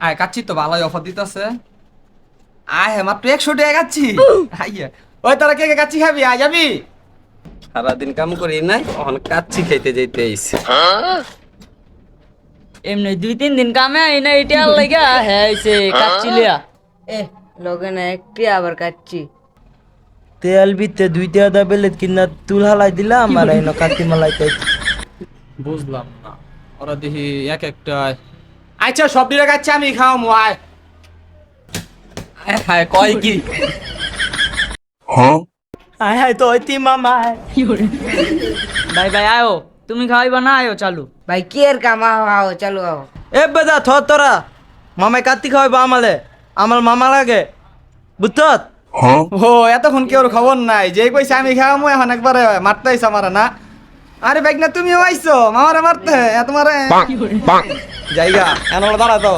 আয় কাচ্ছি তো ভালোই অফার দিতেছে। আয় হ্যাঁ মাত্র 100 টাকা কাচ্ছি। আইয়া ওই তোরা কে কে কাচ্ছি খাবি? আয় যাবি? সারাদিন কাম করি নাই, এখন কাচ্চি খাইতে যাইতে আইছে। এমনি 2-3 দিন কামে আই না, এটা আর লাগা হ্যাঁ আইছে কাচ্চিলিয়া। এ লগে না একটি আবার কাচ্ছি। তেল বিতে 2 টাকা বেলে কিনা তুল হালাই দিলাম আর এনো কাতি মালাইতে। বুঝলাম না, ওরা দেখি এক একটা। আচ্ছা সব দিলে কাচ্ছি আমি খাওয়ামু। আয় আয় হায় কয় কি? হাই হাই তো ওইতি মামা। ভাই ভাই আয়ো, তুমি খাওয়াইবা না? আয়ো চালু। ভাই কি এর কাম? আও চালু আও। এ বেদা থ তোরা মামাই কাতি খাওয়াইবা আমালে, আমার মামা লাগে বুঝছত? ও এতক্ষণ কেউ খবর নাই, যে কইছে আমি খাওয়ামু এখন একবারে মারতে আইছো আমারে না? আরে বাইক না তুমিও আইছো মামারে মারতে? তোমারে জায়গা এখন দাঁড়া তো।